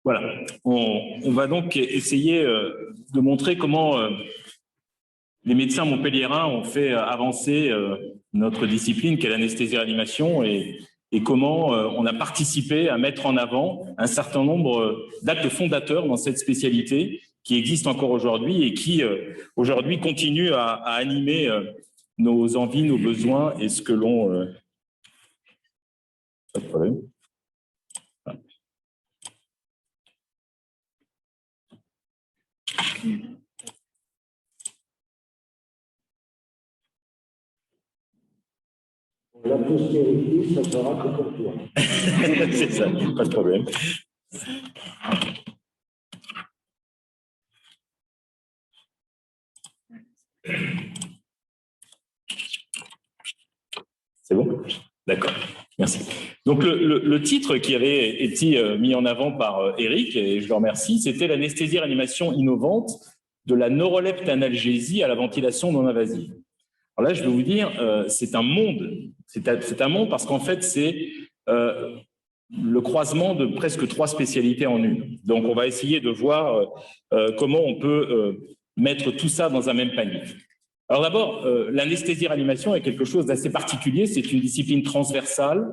Voilà, on va donc essayer de montrer comment les médecins montpelliérains ont fait avancer notre discipline qu'est l'anesthésie-réanimation et comment on a participé à mettre en avant un certain nombre d'actes fondateurs dans cette spécialité qui existe encore aujourd'hui et qui aujourd'hui continue à animer nos envies, nos besoins et ce que l'on... Pas de problème. La postérité, ça sera que pour toi. C'est ça, pas de problème. C'est bon? D'accord, merci. Donc le titre qui avait été mis en avant par Eric, et je le remercie, c'était l'anesthésie-réanimation innovante de la neurolepte-analgésie à la ventilation non invasive. Alors là, je vais vous dire, c'est un monde. C'est un monde parce qu'en fait, c'est le croisement de presque 3 spécialités en une. Donc, on va essayer de voir comment on peut mettre tout ça dans un même panier. Alors d'abord, l'anesthésie-réanimation est quelque chose d'assez particulier. C'est une discipline transversale.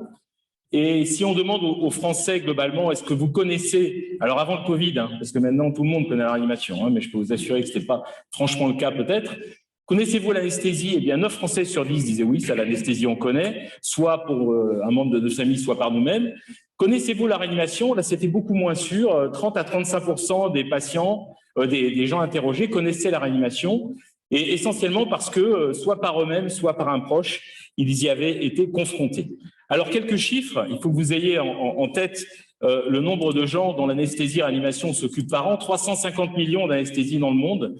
Et si on demande aux Français globalement, est-ce que vous connaissez, alors avant le Covid, parce que maintenant tout le monde connaît la réanimation, mais je peux vous assurer que ce n'était pas franchement le cas peut-être, connaissez-vous l'anesthésie? Eh bien, 9 Français sur 10 disaient oui, ça l'anesthésie on connaît, soit pour un membre de notre famille, soit par nous-mêmes. Connaissez-vous la réanimation? Là, c'était beaucoup moins sûr. 30 à 35% des patients, des gens interrogés connaissaient la réanimation, et essentiellement parce que, soit par eux-mêmes, soit par un proche, ils y avaient été confrontés. Alors, quelques chiffres, il faut que vous ayez en tête le nombre de gens dont l'anesthésie-réanimation s'occupe par an. 350 millions d'anesthésies dans le monde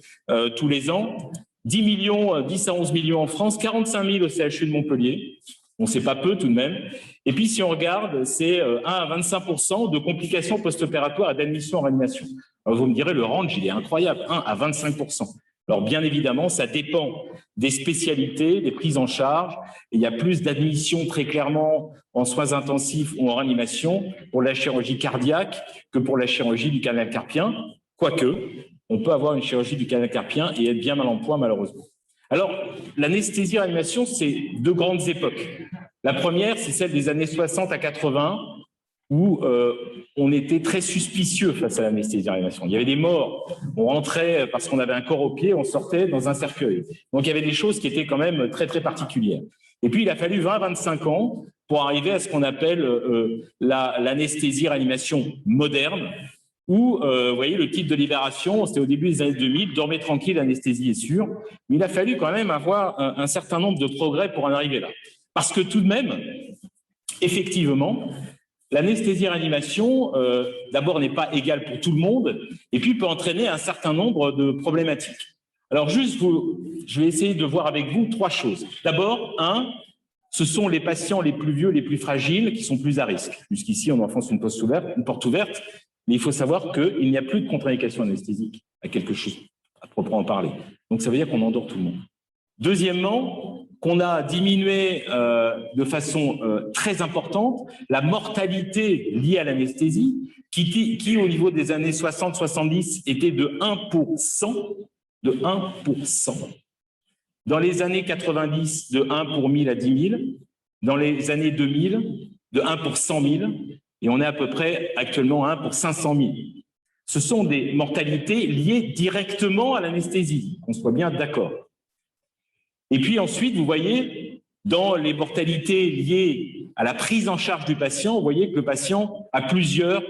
tous les ans. 10 à 11 millions en France, 45 000 au CHU de Montpellier. Bon, c'est pas peu tout de même. Et puis, si on regarde, c'est 1 à 25% de complications post-opératoires et d'admission en réanimation. Alors, vous me direz, le range, il est incroyable, 1 à 25%. Alors, bien évidemment, ça dépend des spécialités, des prises en charge. Et il y a plus d'admissions très clairement en soins intensifs ou en réanimation pour la chirurgie cardiaque que pour la chirurgie du canal carpien, quoique on peut avoir une chirurgie du canal carpien et être bien mal en point, malheureusement. Alors, l'anesthésie-réanimation, c'est 2 grandes époques. La première, c'est celle des années 60 à 80, où on était très suspicieux face à l'anesthésie-réanimation. Il y avait des morts, on rentrait parce qu'on avait un corps au pied, on sortait dans un cercueil. Donc, il y avait des choses qui étaient quand même très, très particulières. Et puis, il a fallu 20-25 ans pour arriver à ce qu'on appelle l'anesthésie-réanimation moderne, où, vous voyez, le titre de Libération, c'était au début des années 2000, « Dormez tranquille, l'anesthésie est sûre ». Mais il a fallu quand même avoir un certain nombre de progrès pour en arriver là. Parce que tout de même, effectivement, l'anesthésie-réanimation, d'abord, n'est pas égale pour tout le monde, et puis peut entraîner un certain nombre de problématiques. Alors juste, je vais essayer de voir avec vous 3 choses. D'abord, ce sont les patients les plus vieux, les plus fragiles, qui sont plus à risque. Jusqu'ici, on enfonce une porte ouverte, mais il faut savoir qu'il n'y a plus de contre-indication anesthésique à quelque chose, à proprement parler. Donc, ça veut dire qu'on endort tout le monde. Deuxièmement, qu'on a diminué de façon très importante la mortalité liée à l'anesthésie, qui, au niveau des années 60-70, était de 1%, de 1%. Dans les années 90, de 1 pour 1000 à 10 000. Dans les années 2000, de 1 pour 100 000. Et on est à peu près actuellement à 1 pour 500 000. Ce sont des mortalités liées directement à l'anesthésie, qu'on soit bien d'accord. Et puis ensuite, vous voyez, dans les mortalités liées à la prise en charge du patient, vous voyez que le patient a plusieurs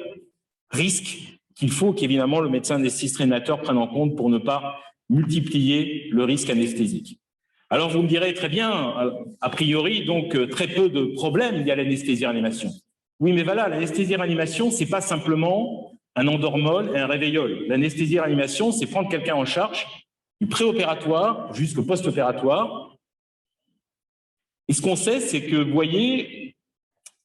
risques qu'il faut qu'évidemment le médecin anesthésiste réanimateur prenne en compte pour ne pas multiplier le risque anesthésique. Alors vous me direz très bien, a priori, donc très peu de problèmes liés à l'anesthésie-réanimation. Oui, mais voilà, l'anesthésie-réanimation, ce n'est pas simplement un endormol et un réveillol. L'anesthésie-réanimation, c'est prendre quelqu'un en charge du préopératoire jusqu'au post-opératoire. Et ce qu'on sait, c'est que, vous voyez,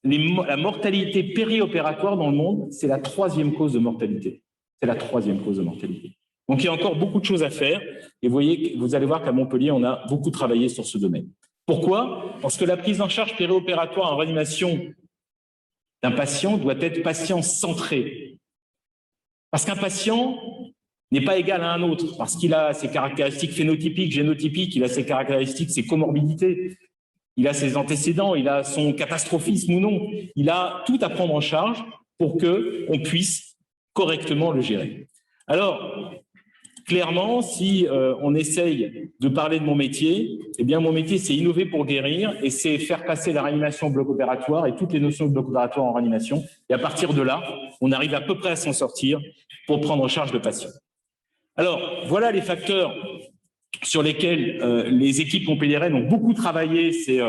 la mortalité périopératoire dans le monde, c'est la 3e cause de mortalité. C'est la 3e cause de mortalité. Donc, il y a encore beaucoup de choses à faire. Et vous allez voir qu'à Montpellier, on a beaucoup travaillé sur ce domaine. Pourquoi? Parce que la prise en charge périopératoire en réanimation d'un patient doit être patient-centré. Parce qu'un patient n'est pas égal à un autre, parce qu'il a ses caractéristiques phénotypiques, génotypiques, il a ses caractéristiques, ses comorbidités, il a ses antécédents, il a son catastrophisme ou non. Il a tout à prendre en charge pour qu'on puisse correctement le gérer. Alors, clairement, si on essaye de parler de mon métier, eh bien mon métier, c'est innover pour guérir et c'est faire passer la réanimation au bloc opératoire et toutes les notions de bloc opératoire en réanimation. Et à partir de là, on arrive à peu près à s'en sortir pour prendre en charge le patient. Alors, voilà les facteurs sur lesquels les équipes montpelliéraines ont beaucoup travaillé ces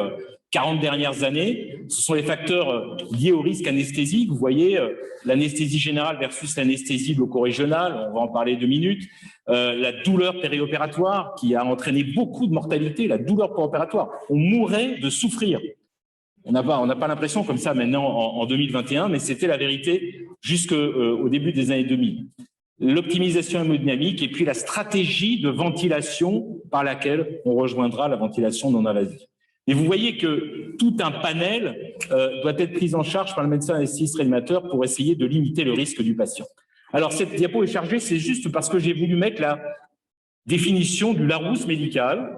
40 dernières années. Ce sont les facteurs liés au risque anesthésique. Vous voyez, l'anesthésie générale versus l'anesthésie loco-régionale, on va en parler 2 minutes. La douleur périopératoire qui a entraîné beaucoup de mortalité, la douleur préopératoire. On mourrait de souffrir. On n'a pas l'impression comme ça maintenant en 2021, mais c'était la vérité jusqu'au début des années 2000. L'optimisation hémodynamique et puis la stratégie de ventilation par laquelle on rejoindra la ventilation non invasive. Et vous voyez que tout un panel doit être pris en charge par le médecin anesthésiste réanimateur pour essayer de limiter le risque du patient. Alors cette diapo est chargée, c'est juste parce que j'ai voulu mettre la définition du Larousse médical.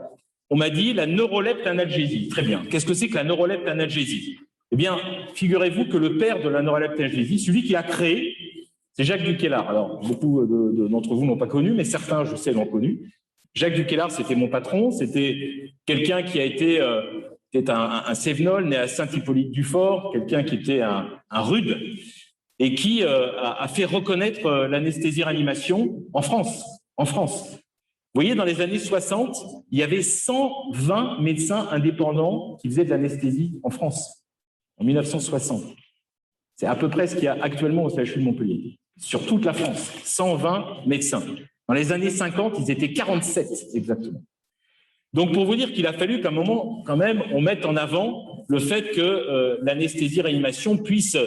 On m'a dit la neuroleptanalgésie. Très bien. Qu'est-ce que c'est que la neuroleptanalgésie? Eh bien, figurez-vous que le père de la neuroleptanalgésie, celui qui a créé, c'est Jacques Duqueslar. Alors, beaucoup d'entre vous n'ont pas connu, mais certains, je sais, l'ont connu. Jacques Duqueslar, c'était mon patron. C'était quelqu'un qui a été un Cévenol, né à Saint-Hippolyte-du-Fort, quelqu'un qui était un rude et qui a fait reconnaître l'anesthésie-réanimation en France. En France. Vous voyez, dans les années 60, il y avait 120 médecins indépendants qui faisaient de l'anesthésie en France, en 1960. C'est à peu près ce qu'il y a actuellement au CHU de Montpellier. Sur toute la France, 120 médecins. Dans les années 50, ils étaient 47 exactement. Donc, pour vous dire qu'il a fallu qu'à un moment, quand même, on mette en avant le fait que l'anesthésie-réanimation puisse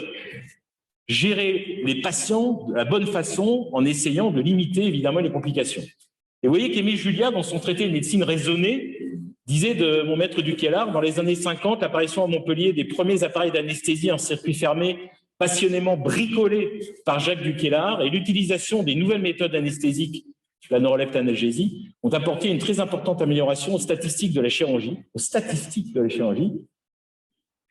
gérer les patients de la bonne façon en essayant de limiter, évidemment, les complications. Et vous voyez qu'Aimé Julia, dans son traité de médecine raisonnée, disait de mon maître Duqueslar, dans les années 50, l'apparition à Montpellier des premiers appareils d'anesthésie en circuit fermé passionnément bricolés par Jacques Duqueslar et l'utilisation des nouvelles méthodes anesthésiques, la neuroleptanalgésie, ont apporté une très importante amélioration aux statistiques de la chirurgie,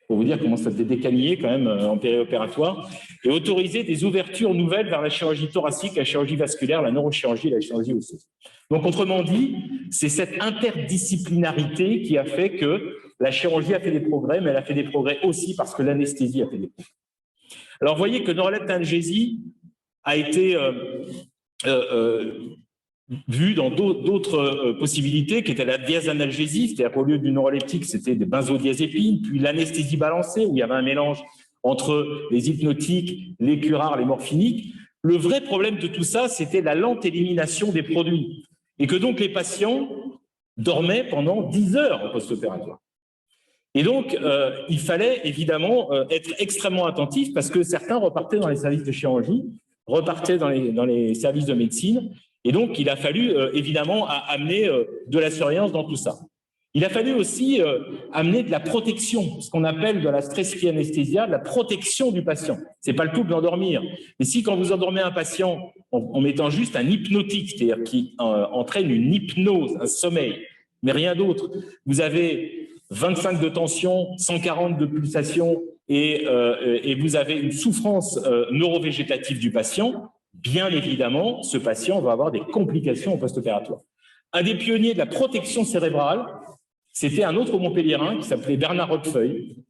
pour vous dire comment ça s'est décagné quand même en périopératoire, et autoriser des ouvertures nouvelles vers la chirurgie thoracique, la chirurgie vasculaire, la neurochirurgie et la chirurgie osseuse. Donc, autrement dit, c'est cette interdisciplinarité qui a fait que la chirurgie a fait des progrès, mais elle a fait des progrès aussi parce que l'anesthésie a fait des progrès. Alors, vous voyez que neuroleptanalgésie a été vue dans d'autres possibilités, qui étaient la diazanalgésie, c'est-à-dire qu'au lieu du neuroleptique, c'était des benzodiazépines, puis l'anesthésie balancée, où il y avait un mélange entre les hypnotiques, les curares, les morphiniques. Le vrai problème de tout ça, c'était la lente élimination des produits, et que donc les patients dormaient pendant 10 heures en post-opératoire. Et donc, il fallait évidemment être extrêmement attentif parce que certains repartaient dans les services de chirurgie, repartaient dans les services de médecine. Et donc, il a fallu évidemment amener de la surveillance dans tout ça. Il a fallu aussi amener de la protection, ce qu'on appelle de la stress-free anesthésia, de la protection du patient. Ce n'est pas le tout de l'endormir. Mais si quand vous endormez un patient en mettant juste un hypnotique, c'est-à-dire qui entraîne une hypnose, un sommeil, mais rien d'autre, vous avez 25 de tension, 140 de pulsation et vous avez une souffrance neurovégétative du patient, bien évidemment, ce patient va avoir des complications au post-opératoire. Un des pionniers de la protection cérébrale, c'était un autre Montpelliérain qui s'appelait Bernard Roquefeuille.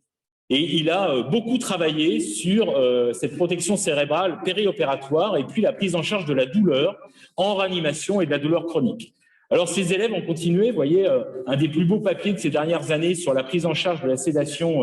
Et il a beaucoup travaillé sur cette protection cérébrale périopératoire et puis la prise en charge de la douleur en réanimation et de la douleur chronique. Alors, ces élèves ont continué, vous voyez, un des plus beaux papiers de ces dernières années sur la prise en charge de la sédation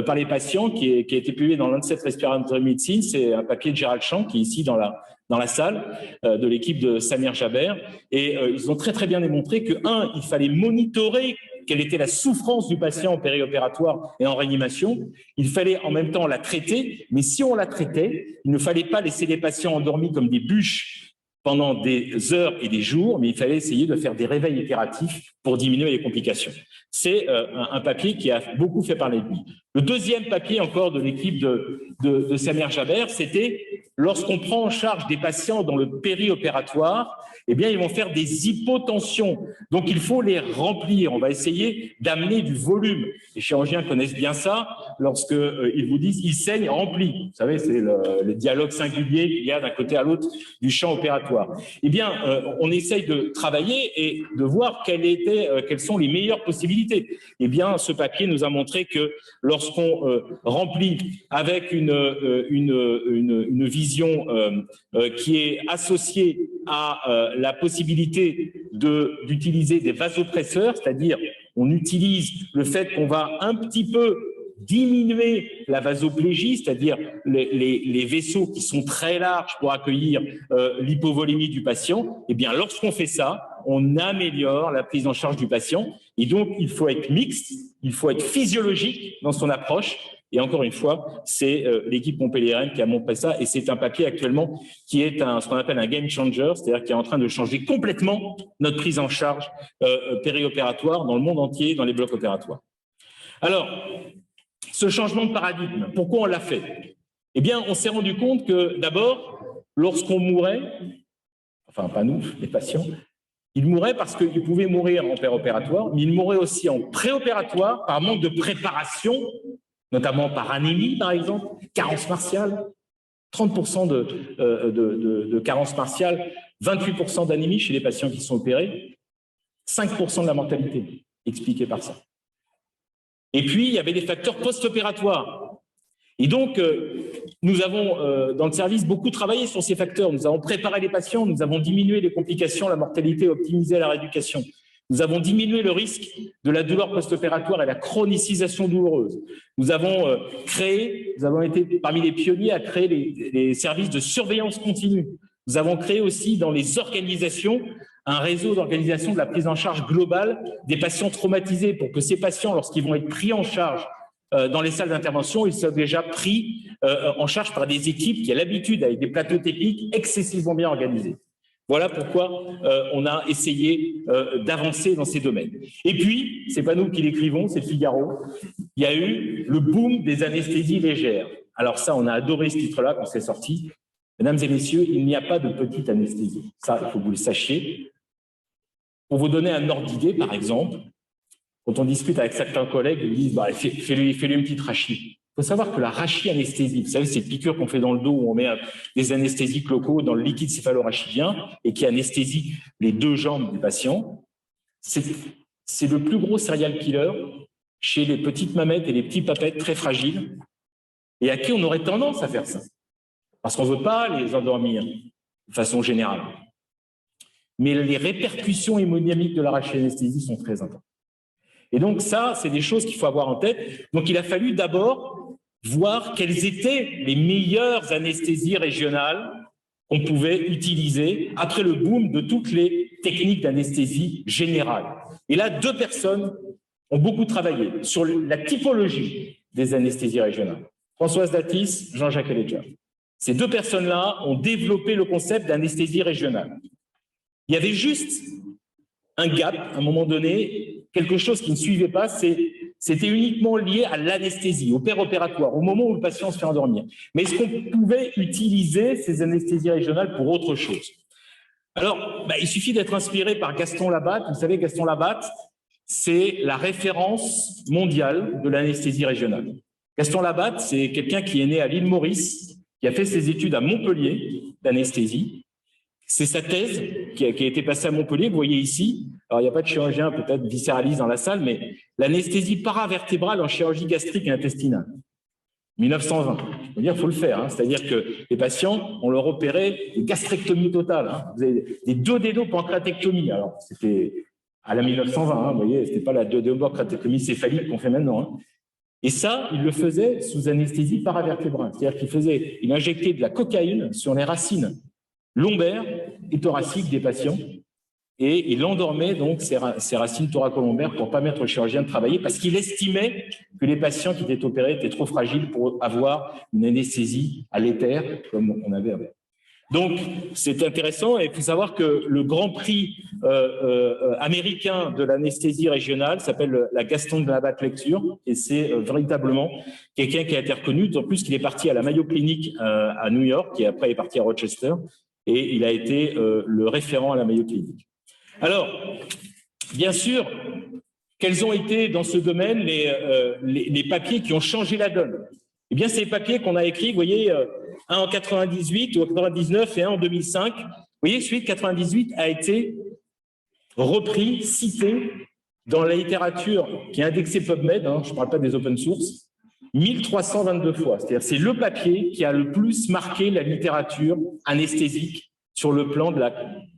par les patients qui a été publié dans l'Lancet Respiratory Medicine. C'est un papier de Gérald Champ qui est ici dans la salle de l'équipe de Samir Jaber. Et ils ont très, très bien démontré que, il fallait monitorer quelle était la souffrance du patient en périopératoire et en réanimation. Il fallait en même temps la traiter, mais si on la traitait, il ne fallait pas laisser les patients endormis comme des bûches pendant des heures et des jours, mais il fallait essayer de faire des réveils itératifs pour diminuer les complications. C'est un papier qui a beaucoup fait parler de lui. Le deuxième papier encore de l'équipe de Samir Jaber, c'était lorsqu'on prend en charge des patients dans le périopératoire, eh bien, ils vont faire des hypotensions. Donc, il faut les remplir. On va essayer d'amener du volume. Les chirurgiens connaissent bien ça lorsqu'ils vous disent « il saigne, rempli ». Vous savez, c'est le dialogue singulier qu'il y a d'un côté à l'autre du champ opératoire. Eh bien, on essaye de travailler et de voir quelles sont les meilleures possibilités. Eh bien, ce papier nous a montré que lorsqu'on remplit avec une vision qui est associée à la possibilité d'utiliser des vasopresseurs, c'est-à-dire on utilise le fait qu'on va un petit peu diminuer la vasoplégie, c'est-à-dire les vaisseaux qui sont très larges pour accueillir l'hypovolémie du patient, eh bien lorsqu'on fait ça, on améliore la prise en charge du patient. Et donc, il faut être mixte, il faut être physiologique dans son approche. Et encore une fois, c'est l'équipe montpelliéraine qui a montré ça. Et c'est un papier actuellement qui est ce qu'on appelle un game changer, c'est-à-dire qui est en train de changer complètement notre prise en charge périopératoire dans le monde entier, dans les blocs opératoires. Alors, ce changement de paradigme, pourquoi on l'a fait? Eh bien, on s'est rendu compte que d'abord, lorsqu'on mourait, enfin pas nous, les patients, ils mouraient parce qu'ils pouvaient mourir en périopératoire, mais ils mouraient aussi en préopératoire par manque de préparation, notamment par anémie, par exemple, carence martiale, 30% de carence martiale, 28% d'anémie chez les patients qui sont opérés, 5% de la mortalité expliquée par ça. Et puis, il y avait des facteurs post-opératoires. Et donc, nous avons, dans le service, beaucoup travaillé sur ces facteurs. Nous avons préparé les patients, nous avons diminué les complications, la mortalité, optimisé la rééducation. Nous avons diminué le risque de la douleur post-opératoire et la chronicisation douloureuse. Nous avons été parmi les pionniers à créer les services de surveillance continue. Nous avons créé aussi dans les organisations un réseau d'organisation de la prise en charge globale des patients traumatisés pour que ces patients, lorsqu'ils vont être pris en charge dans les salles d'intervention, ils soient déjà pris en charge par des équipes qui ont l'habitude, avec des plateaux techniques excessivement bien organisés. Voilà pourquoi on a essayé d'avancer dans ces domaines. Et puis, ce n'est pas nous qui l'écrivons, c'est le Figaro, il y a eu le boom des anesthésies légères. Alors ça, on a adoré ce titre-là quand c'est sorti. Mesdames et messieurs, il n'y a pas de petite anesthésie. Ça, il faut que vous le sachiez. Pour vous donner un ordre d'idée, par exemple, quand on discute avec certains collègues, ils disent bah, « fais-lui une petite rachie ». Il faut savoir que la rachis-anesthésie, vous savez, c'est une piqûre qu'on fait dans le dos où on met des anesthésiques locaux dans le liquide céphalorachidien et qui anesthésie les deux jambes du patient. C'est le plus gros serial killer chez les petites mamettes et les petits papettes très fragiles et à qui on aurait tendance à faire ça. Parce qu'on ne veut pas les endormir de façon générale. Mais les répercussions hémodynamiques de la rachis-anesthésie sont très importantes. Et donc ça, c'est des choses qu'il faut avoir en tête. Donc il a fallu d'abord voir quelles étaient les meilleures anesthésies régionales qu'on pouvait utiliser après le boom de toutes les techniques d'anesthésie générale. Et là, 2 personnes ont beaucoup travaillé sur la typologie des anesthésies régionales. Françoise Datis, Jean-Jacques Elledger. Ces 2 personnes-là ont développé le concept d'anesthésie régionale. Il y avait juste un gap, à un moment donné, quelque chose qui ne suivait pas, c'était uniquement lié à l'anesthésie, au périopératoire, au moment où le patient se fait endormir. Mais est-ce qu'on pouvait utiliser ces anesthésies régionales pour autre chose? Alors, il suffit d'être inspiré par Gaston Labatte. Vous savez, Gaston Labatte, c'est la référence mondiale de l'anesthésie régionale. Gaston Labatte, c'est quelqu'un qui est né à l'île Maurice, qui a fait ses études à Montpellier d'anesthésie. C'est sa thèse qui a été passée à Montpellier, vous voyez ici. Alors, il n'y a pas de chirurgien peut-être viscéraliste dans la salle, mais l'anesthésie paravertébrale en chirurgie gastrique et intestinale. 1920. Je veux dire, il faut le faire. C'est-à-dire que les patients, on leur opérait des gastrectomies totales. Vous avez des duodénopancréatectomies. Alors, c'était à la 1920, vous voyez, ce n'était pas la duodénopancréatectomie céphalique qu'on fait maintenant. Et ça, il le faisait sous anesthésie paravertébrale. C'est-à-dire qu'il injectait de la cocaïne sur les racines lombaires et thoraciques des patients et il endormait donc ces racines thoracolombaires pour ne pas mettre le chirurgien de travailler parce qu'il estimait que les patients qui étaient opérés étaient trop fragiles pour avoir une anesthésie à l'éther comme on avait avant. Donc, c'est intéressant et il faut savoir que le Grand Prix américain de l'anesthésie régionale s'appelle la Gaston de Labatt Lecture et c'est véritablement quelqu'un qui a été reconnu, d'autant plus qu'il est parti à la Mayo Clinic à New York et après est parti à Rochester et il a été le référent à la Mayo Clinic. Alors, bien sûr, quels ont été dans ce domaine les papiers qui ont changé la donne? Eh bien, c'est les papiers qu'on a écrits, vous voyez, un en 98 ou en 99 et un en 2005. Vous voyez, celui de 98 a été repris, cité dans la littérature qui est indexée PubMed, hein, je ne parle pas des open source, 1322 fois. C'est-à-dire c'est le papier qui a le plus marqué la littérature anesthésique sur le plan de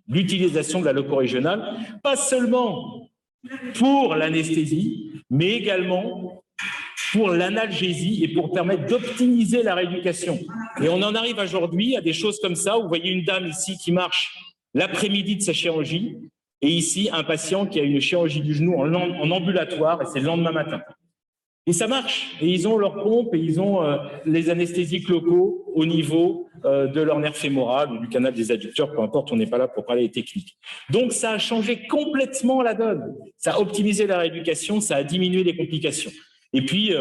l'utilisation de la loco-régionale, pas seulement pour l'anesthésie, mais également pour l'analgésie et pour permettre d'optimiser la rééducation. Et on en arrive aujourd'hui à des choses comme ça, où vous voyez une dame ici qui marche l'après-midi de sa chirurgie, et ici un patient qui a une chirurgie du genou en ambulatoire, et c'est le lendemain matin. Et ça marche, et ils ont leur pompe, et ils ont les anesthésiques locaux au niveau de leur nerf fémoral ou du canal des adducteurs, peu importe, on n'est pas là pour parler des techniques. Donc ça a changé complètement la donne, ça a optimisé la rééducation, ça a diminué les complications. Et puis,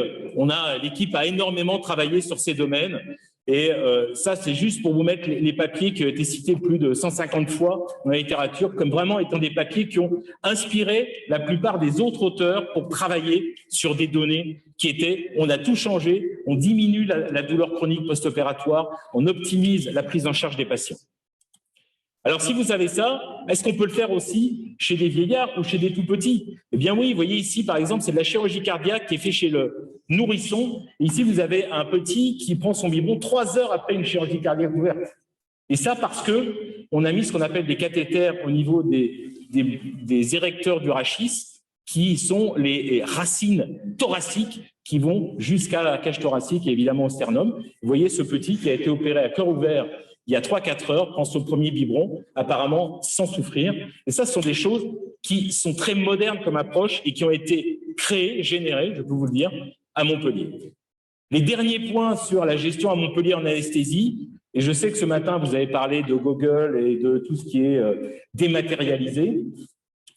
l'équipe a énormément travaillé sur ces domaines. Et ça, c'est juste pour vous mettre les papiers qui ont été cités plus de 150 fois dans la littérature, comme vraiment étant des papiers qui ont inspiré la plupart des autres auteurs pour travailler sur des données qui étaient, on a tout changé, on diminue la douleur chronique post-opératoire, on optimise la prise en charge des patients. Alors, si vous savez ça, est-ce qu'on peut le faire aussi chez des vieillards ou chez des tout-petits? Eh bien oui, vous voyez ici, par exemple, c'est de la chirurgie cardiaque qui est faite chez le nourrisson. Et ici, vous avez un petit qui prend son biberon 3 heures après une chirurgie cardiaque ouverte. Et ça parce qu'on a mis ce qu'on appelle des cathéters au niveau des érecteurs du rachis, qui sont les racines thoraciques qui vont jusqu'à la cage thoracique et évidemment au sternum. Vous voyez ce petit qui a été opéré à cœur ouvert il y a 3-4 heures, prend son premier biberon, apparemment sans souffrir. Et ça, ce sont des choses qui sont très modernes comme approche et qui ont été créées, générées, je peux vous le dire, à Montpellier. Les derniers points sur la gestion à Montpellier en anesthésie, et je sais que ce matin, vous avez parlé de Google et de tout ce qui est dématérialisé,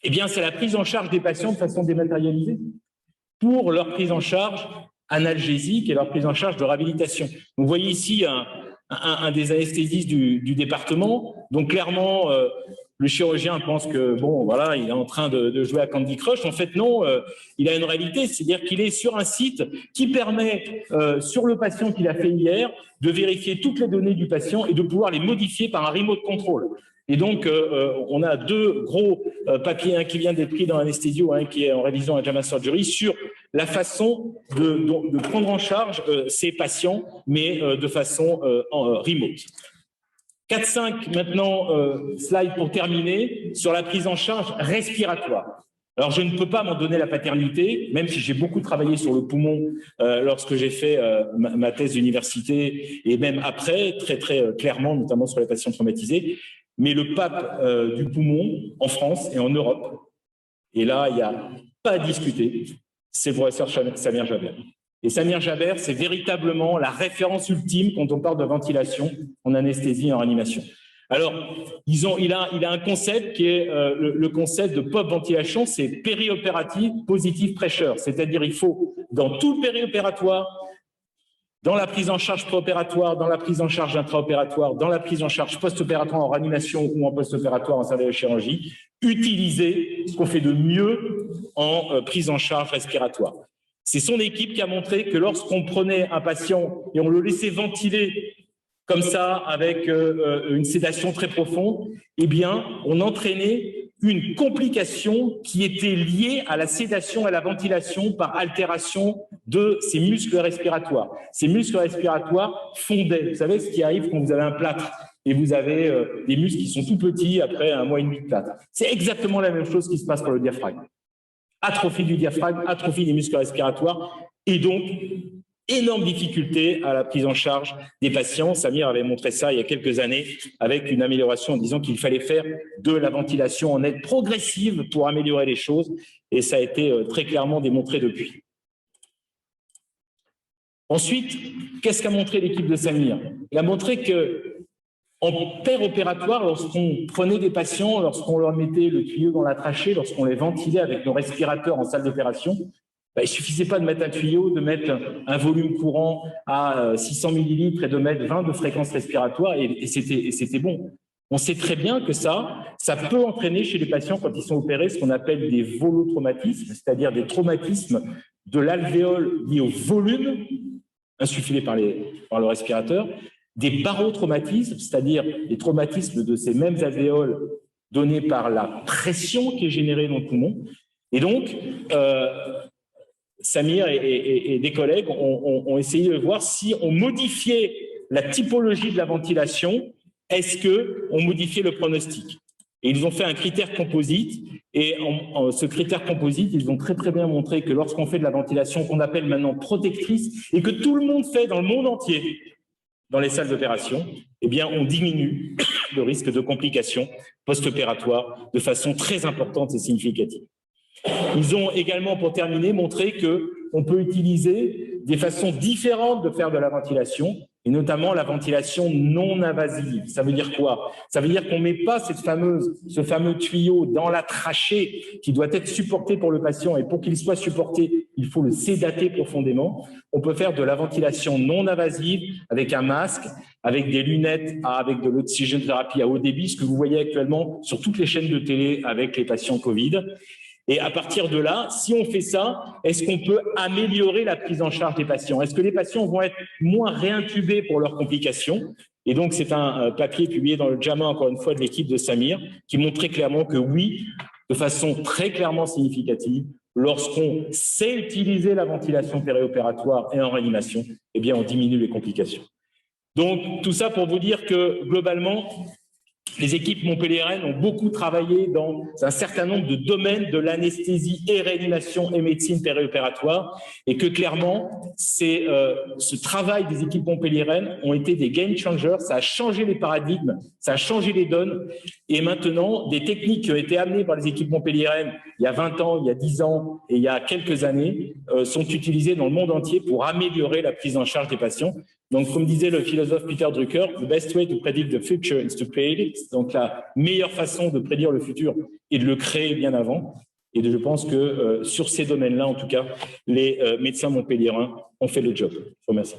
eh bien, c'est la prise en charge des patients de façon dématérialisée pour leur prise en charge analgésique et leur prise en charge de réhabilitation. Vous voyez ici un des anesthésistes du département. Donc clairement, le chirurgien pense que bon, voilà, il est en train de jouer à Candy Crush. En fait, non, il a une réalité, c'est-à-dire qu'il est sur un site qui permet, sur le patient qu'il a fait hier, de vérifier toutes les données du patient et de pouvoir les modifier par un remote control. Et donc, on a 2 gros papiers, un qui vient d'être pris dans l'anesthésio, un qui est en révision à JAMA Surgery, sur la façon de prendre en charge ces patients, mais de façon remote. 4-5 maintenant, slide pour terminer, sur la prise en charge respiratoire. Alors, je ne peux pas m'en donner la paternité, même si j'ai beaucoup travaillé sur le poumon lorsque j'ai fait ma thèse d'université et même après, très clairement, notamment sur les patients traumatisés. Mais le pape du poumon en France et en Europe, et là, il n'y a pas à discuter, c'est le professeur Samir Jaber. Et Samir Jaber, c'est véritablement la référence ultime quand on parle de ventilation en anesthésie et en réanimation. Alors, il a un concept qui est le concept de pop ventilation, c'est périopérative positive pressure, c'est-à-dire il faut, dans tout le périopératoire, dans la prise en charge préopératoire, dans la prise en charge intraopératoire, dans la prise en charge post-opératoire en réanimation ou en post-opératoire en service de chirurgie, utiliser ce qu'on fait de mieux en prise en charge respiratoire. C'est son équipe qui a montré que lorsqu'on prenait un patient et on le laissait ventiler comme ça, avec une sédation très profonde, eh bien, on entraînait une complication qui était liée à la sédation et à la ventilation par altération de ces muscles respiratoires. Ces muscles respiratoires fondaient. Vous savez ce qui arrive quand vous avez un plâtre et vous avez des muscles qui sont tout petits après 1 mois et demi de plâtre. C'est exactement la même chose qui se passe pour le diaphragme. Atrophie du diaphragme, atrophie des muscles respiratoires et donc énorme difficulté à la prise en charge des patients. Samir avait montré ça il y a quelques années avec une amélioration en disant qu'il fallait faire de la ventilation en aide progressive pour améliorer les choses et ça a été très clairement démontré depuis. Ensuite, qu'est-ce qu'a montré l'équipe de Samir? Il a montré que En opératoire, lorsqu'on prenait des patients, lorsqu'on leur mettait le tuyau dans la trachée, lorsqu'on les ventilait avec nos respirateurs en salle d'opération, il ne suffisait pas de mettre un tuyau, de mettre un volume courant à 600 millilitres et de mettre 20 de fréquence respiratoire et c'était bon. On sait très bien que ça peut entraîner chez les patients quand ils sont opérés ce qu'on appelle des volotraumatismes, c'est-à-dire des traumatismes de l'alvéole liés au volume insufflé par le respirateur, des barotraumatismes, c'est-à-dire des traumatismes de ces mêmes alvéoles donnés par la pression qui est générée dans le poumon. Et donc, Samir et des collègues ont essayé de voir si on modifiait la typologie de la ventilation, est-ce qu'on modifiait le pronostic? Et ils ont fait un critère composite, et ce critère composite, ils ont très très bien montré que lorsqu'on fait de la ventilation qu'on appelle maintenant protectrice, et que tout le monde fait dans le monde entier, dans les salles d'opération, eh bien, on diminue le risque de complications post-opératoires de façon très importante et significative. Ils ont également, pour terminer, montré qu'on peut utiliser des façons différentes de faire de la ventilation, et notamment la ventilation non invasive. Ça veut dire quoi? Ça veut dire qu'on ne met pas ce fameux tuyau dans la trachée qui doit être supporté pour le patient, et pour qu'il soit supporté, il faut le sédater profondément. On peut faire de la ventilation non invasive avec un masque, avec des lunettes, avec de l'oxygénothérapie à haut débit, ce que vous voyez actuellement sur toutes les chaînes de télé avec les patients Covid. Et à partir de là, si on fait ça, est-ce qu'on peut améliorer la prise en charge des patients? Est-ce que les patients vont être moins réintubés pour leurs complications? Et donc, c'est un papier publié dans le JAMA, encore une fois, de l'équipe de Samir, qui montrait clairement que oui, de façon très clairement significative, lorsqu'on sait utiliser la ventilation périopératoire et en réanimation, eh bien, on diminue les complications. Donc, tout ça pour vous dire que, globalement, les équipes montpelliéraines ont beaucoup travaillé dans un certain nombre de domaines de l'anesthésie et réanimation et médecine périopératoire, et que clairement, ce travail des équipes montpelliéraines ont été des game changers. Ça a changé les paradigmes, ça a changé les donnes, et maintenant, des techniques qui ont été amenées par les équipes montpelliéraines il y a 20 ans, il y a 10 ans et il y a quelques années sont utilisées dans le monde entier pour améliorer la prise en charge des patients. Donc, comme disait le philosophe Peter Drucker, « The best way to predict the future is to create it ». Donc, la meilleure façon de prédire le futur est de le créer bien avant. Et je pense que sur ces domaines-là, en tout cas, les médecins montpelliérains ont fait le job. Je vous remercie.